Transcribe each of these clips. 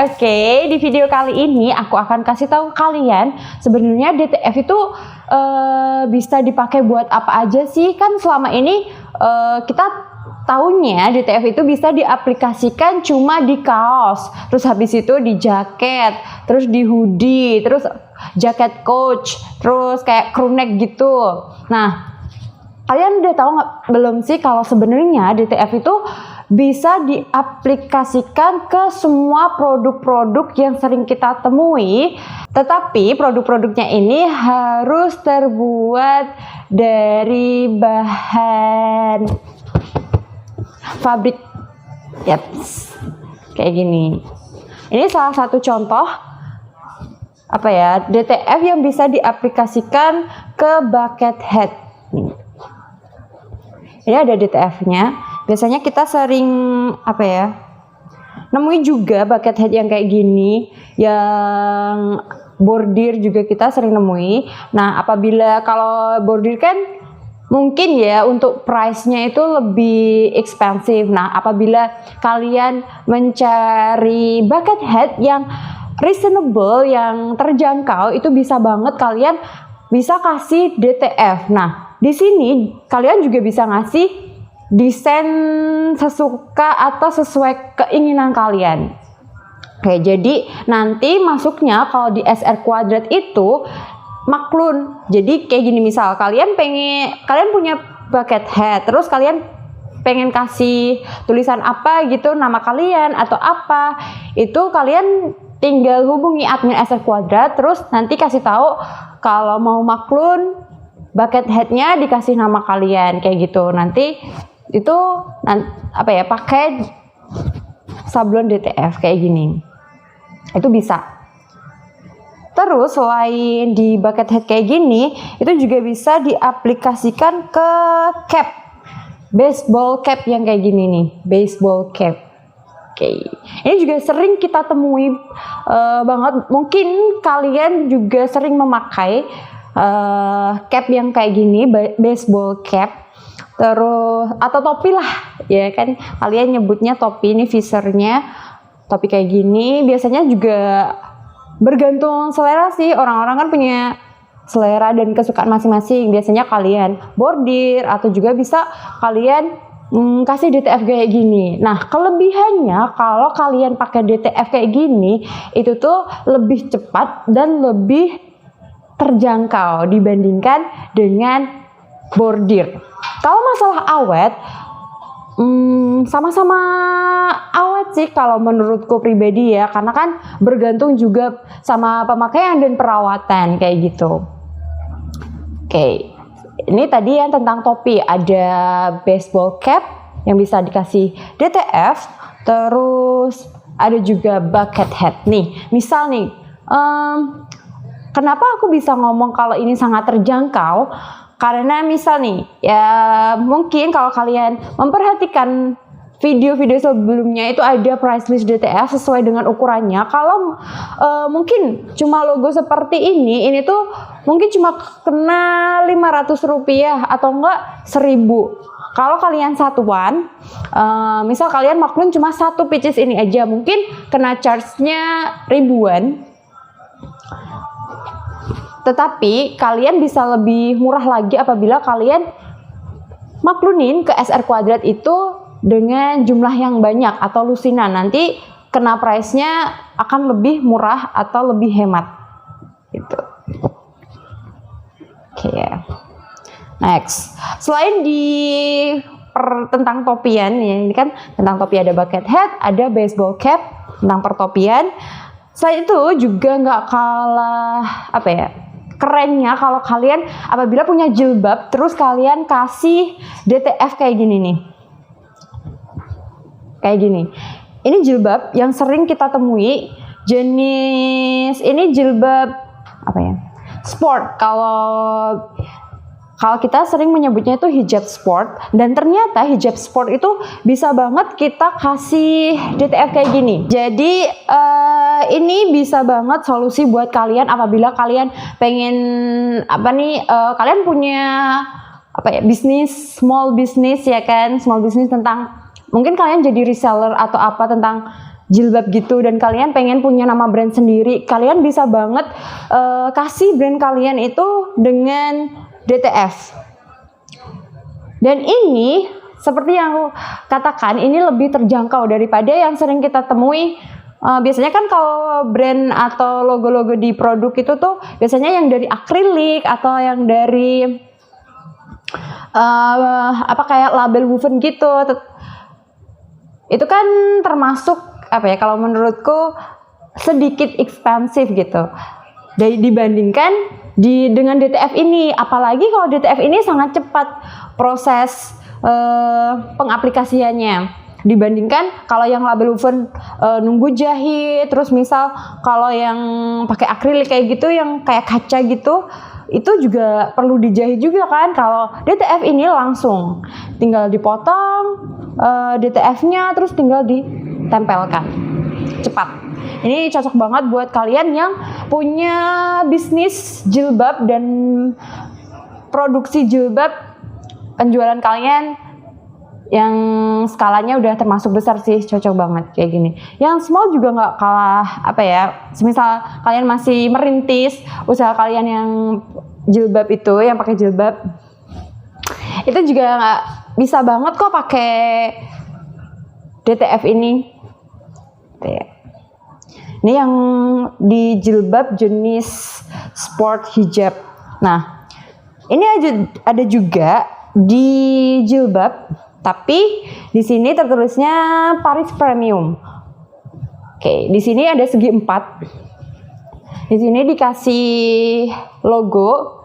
Oke, di video kali ini aku akan kasih tahu kalian sebenarnya DTF itu bisa dipakai buat apa aja sih? Kan selama ini kita tahunya DTF itu bisa diaplikasikan cuma di kaos, terus habis itu di jaket, terus di hoodie, terus jaket coach, terus kayak crew neck gitu. Nah, kalian udah tahu nggak belum sih kalau sebenarnya DTF itu bisa diaplikasikan ke semua produk-produk yang sering kita temui, tetapi produk-produknya ini harus terbuat dari bahan fabrik. Yaps, kayak gini. Ini salah satu contoh DTF yang bisa diaplikasikan ke bucket hat. Ini ada DTF-nya. Biasanya kita sering nemuin juga bucket hat yang kayak gini, yang bordir juga kita sering nemui. Nah, apabila kalau bordir kan mungkin ya untuk price-nya itu lebih expensive. Nah, apabila kalian mencari bucket hat yang reasonable, yang terjangkau, itu bisa banget kalian bisa kasih DTF. Nah, di sini kalian juga bisa ngasih desain sesuka atau sesuai keinginan kalian. Oke, jadi nanti masuknya kalau di SR Quadrat itu maklun. Jadi kayak gini, misal kalian punya bucket hat, terus kalian pengen kasih tulisan apa gitu, nama kalian atau apa, itu kalian tinggal hubungi admin SR Quadrat, terus nanti kasih tahu kalau mau maklun bucket hatnya dikasih nama kalian kayak gitu. Nanti itu pakai sablon DTF kayak gini, itu bisa. Terus selain di bucket hat kayak gini, itu juga bisa diaplikasikan ke cap, baseball cap yang kayak gini nih, baseball cap. Oke, ini juga sering kita temui banget. Mungkin kalian juga sering memakai cap yang kayak gini, baseball cap. Terus atau topi lah, ya kan kalian nyebutnya topi. Ini visornya topi kayak gini. Biasanya juga bergantung selera sih, orang-orang kan punya selera dan kesukaan masing-masing. Biasanya kalian bordir atau juga bisa kalian kasih DTF kayak gini. Nah, kelebihannya kalau kalian pakai DTF kayak gini, itu tuh lebih cepat dan lebih terjangkau dibandingkan dengan bordir. Kalau masalah awet, sama-sama awet sih kalau menurutku pribadi ya, karena kan bergantung juga sama pemakaian dan perawatan kayak gitu. Oke, ini tadi yang tentang topi, ada baseball cap yang bisa dikasih DTF, terus ada juga bucket hat nih. Misal nih, kenapa aku bisa ngomong kalau ini sangat terjangkau? Karena misal nih, ya mungkin kalau kalian memperhatikan video-video sebelumnya itu ada price list DTF sesuai dengan ukurannya. Kalau mungkin cuma logo seperti ini tuh mungkin cuma kena Rp500 atau enggak 1.000. Kalau kalian satuan, misal kalian maklum cuma satu pieces ini aja, mungkin kena charge-nya ribuan. Tetapi kalian bisa lebih murah lagi apabila kalian maklunin ke SR Quadrat itu dengan jumlah yang banyak atau lusinan. Nanti kena price-nya akan lebih murah atau lebih hemat gitu. Oke. Next, selain tentang topian ya, ini kan tentang topi, ada bucket hat, ada baseball cap, tentang pertopian. Selain itu juga nggak kalah kerennya kalau kalian apabila punya jilbab terus kalian kasih DTF kayak gini nih. Kayak gini. Ini jilbab yang sering kita temui. Jenis ini jilbab sport. Kalau kita sering menyebutnya itu hijab sport, dan ternyata hijab sport itu bisa banget kita kasih DTF kayak gini. Jadi ini bisa banget solusi buat kalian apabila kalian pengen kalian punya bisnis, small business ya kan, small business tentang mungkin kalian jadi reseller atau apa tentang jilbab gitu dan kalian pengen punya nama brand sendiri, kalian bisa banget kasih brand kalian itu dengan DTF. Dan ini seperti yang aku katakan, ini lebih terjangkau daripada yang sering kita temui. Biasanya kan kalau brand atau logo-logo di produk itu tuh biasanya yang dari akrilik atau yang dari kayak label woven gitu. Itu kan termasuk kalau menurutku sedikit ekspensif gitu. Dibandingkan dengan DTF ini, apalagi kalau DTF ini sangat cepat proses pengaplikasiannya. Dibandingkan kalau yang label woven nunggu jahit, terus misal kalau yang pakai akrilik kayak gitu, yang kayak kaca gitu, itu juga perlu dijahit juga kan. Kalau DTF ini langsung tinggal dipotong DTF-nya, terus tinggal ditempelkan, cepat. Ini cocok banget buat kalian yang punya bisnis jilbab dan produksi jilbab, penjualan kalian yang skalanya udah termasuk besar sih, cocok banget kayak gini. Yang small juga nggak kalah semisal kalian masih merintis usaha kalian yang jilbab itu, yang pakai jilbab, itu juga nggak bisa banget kok pakai DTF ini. Ini yang di jilbab jenis sport hijab. Nah, ini ada juga di jilbab, tapi di sini tertulisnya Paris Premium. Oke, di sini ada segi 4. Di sini dikasih logo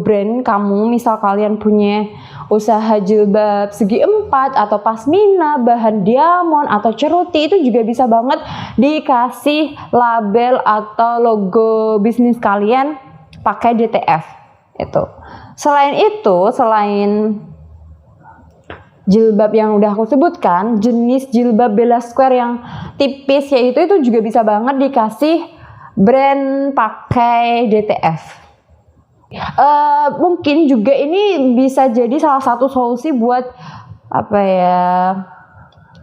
brand kamu. Misal kalian punya usaha jilbab segi 4 atau pasmina, bahan diamond atau ceruti, itu juga bisa banget dikasih label atau logo bisnis kalian pakai DTF itu. Selain jilbab yang udah aku sebutkan, jenis jilbab Bella Square yang tipis itu juga bisa banget dikasih brand pakai DTF. Mungkin juga ini bisa jadi salah satu solusi buat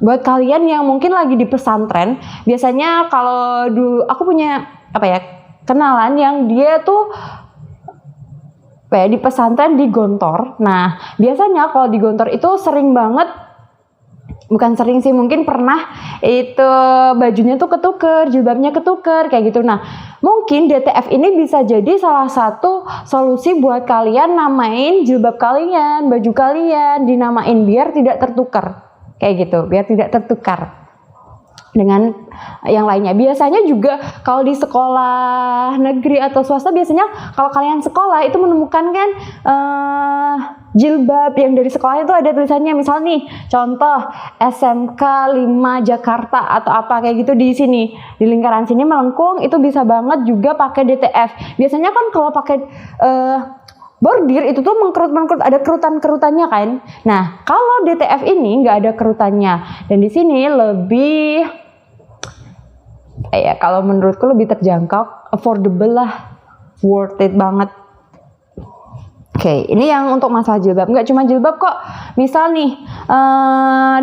buat kalian yang mungkin lagi di pesantren. Biasanya kalau dulu aku punya kenalan yang dia tuh di pesantren di Gontor. Nah, biasanya kalau di Gontor itu sering banget, bukan sering sih, mungkin pernah itu bajunya tuh ketuker, jilbabnya ketuker kayak gitu. Nah, mungkin DTF ini bisa jadi salah satu solusi buat kalian namain jilbab kalian, baju kalian dinamain biar tidak tertukar kayak gitu, biar tidak tertukar dengan yang lainnya. Biasanya juga kalau di sekolah negeri atau swasta, biasanya kalau kalian sekolah itu menemukan kan jilbab yang dari sekolah itu ada tulisannya, misal nih contoh SMK 5 Jakarta atau apa kayak gitu, di sini di lingkaran sini melengkung, itu bisa banget juga pakai DTF. Biasanya kan kalau pakai bordir itu tuh mengkerut-mengkerut, ada kerutan-kerutannya kan. Nah, kalau DTF ini nggak ada kerutannya, dan di sini lebih kalau menurutku lebih terjangkau, affordable lah, worth it banget. Oke, ini yang untuk masalah jilbab. Nggak cuma jilbab kok. Misal nih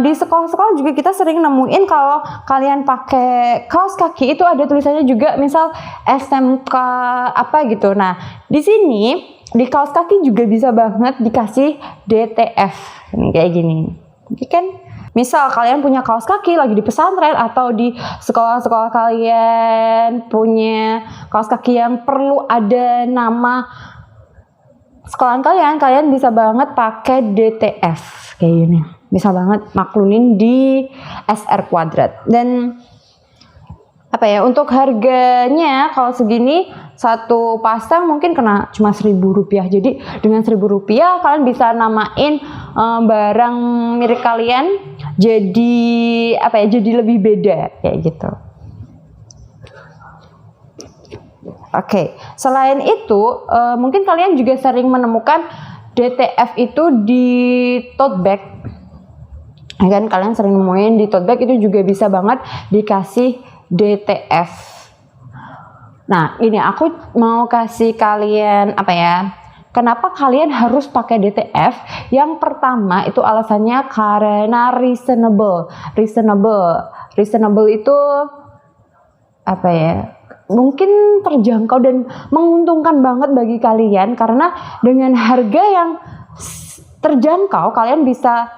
di sekolah-sekolah juga kita sering nemuin kalau kalian pakai kaos kaki itu ada tulisannya juga, misal SMK apa gitu. Nah, di sini di kaos kaki juga bisa banget dikasih DTF. Ini kayak gini. Oke kan? Misal kalian punya kaos kaki lagi di pesantren atau di sekolah-sekolah kalian punya kaos kaki yang perlu ada nama sekolahan kalian bisa banget pakai DTF kayak gini. Bisa banget maklumin di SR kuadrat. Dan untuk harganya kalau segini satu pasang mungkin kena cuma Rp1.000. Jadi dengan Rp1.000 kalian bisa namain barang milik kalian jadi jadi lebih beda kayak gitu. Oke, selain itu mungkin kalian juga sering menemukan DTF itu di tote bag. Kan kalian sering nemuin di tote bag itu juga bisa banget dikasih DTF. Nah, ini aku mau kasih kalian kenapa kalian harus pakai DTF? Yang pertama itu alasannya karena reasonable. reasonable itu apa ya? Mungkin terjangkau dan menguntungkan banget bagi kalian karena dengan harga yang terjangkau kalian bisa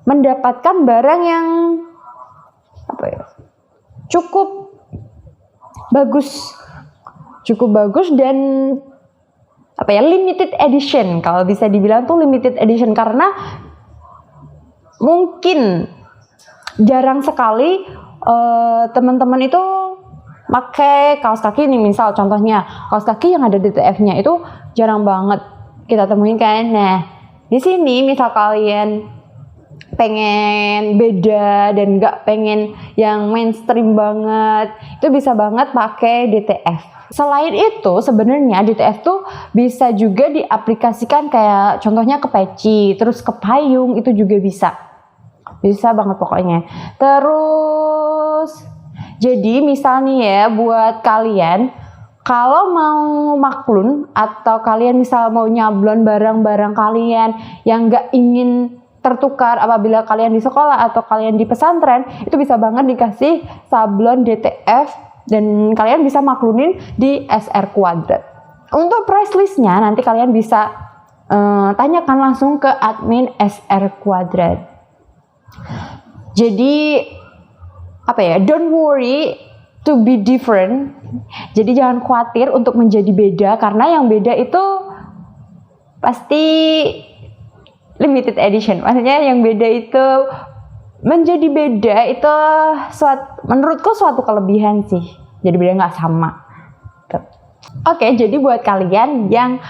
mendapatkan barang yang apa ya? Cukup bagus dan apa ya, limited edition, kalau bisa dibilang tuh limited edition karena mungkin jarang sekali teman-teman itu pakai kaos kaki nih, misal contohnya kaos kaki yang ada DTF-nya itu jarang banget kita temuin kan. Nah, di sini misal kalian pengen beda dan nggak pengen yang mainstream banget, itu bisa banget pakai DTF. Selain itu sebenarnya DTF tuh bisa juga diaplikasikan kayak contohnya ke peci, terus ke payung, itu juga bisa banget pokoknya. Terus jadi misal nih ya buat kalian kalau mau maklun atau kalian misal mau nyablon barang-barang kalian yang nggak ingin tertukar apabila kalian di sekolah atau kalian di pesantren, itu bisa banget dikasih sablon DTF dan kalian bisa maklunin di SR Quadrat. Untuk price listnya nanti kalian bisa tanyakan langsung ke admin SR Quadrat. Jadi apa ya, don't worry to be different. Jadi jangan khawatir untuk menjadi beda karena yang beda itu pasti limited edition. Maksudnya yang beda itu menjadi beda itu menurutku suatu kelebihan sih. Jadi beda nggak sama. Oke, jadi buat kalian yang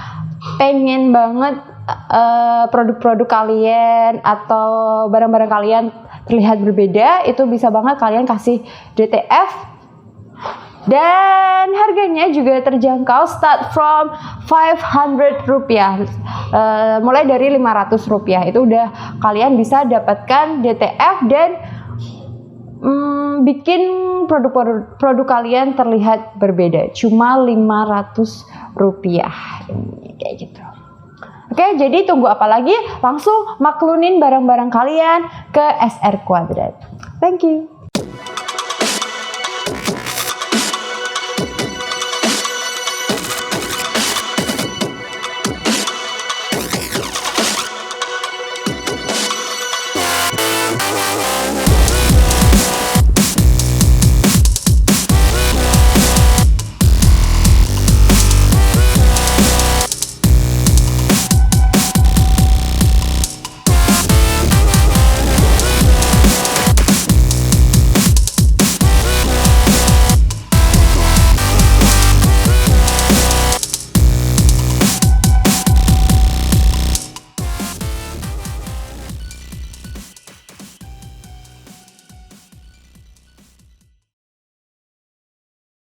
pengen banget produk-produk kalian atau barang-barang kalian terlihat berbeda, itu bisa banget kalian kasih DTF. Dan harganya juga terjangkau, start from 500 rupiah, mulai dari 500 rupiah itu udah kalian bisa dapatkan DTF dan bikin produk kalian terlihat berbeda, cuma 500 rupiah kayak gitu. Oke, jadi tunggu apa lagi? Langsung maklunin barang-barang kalian ke SR Quadrat. Thank you.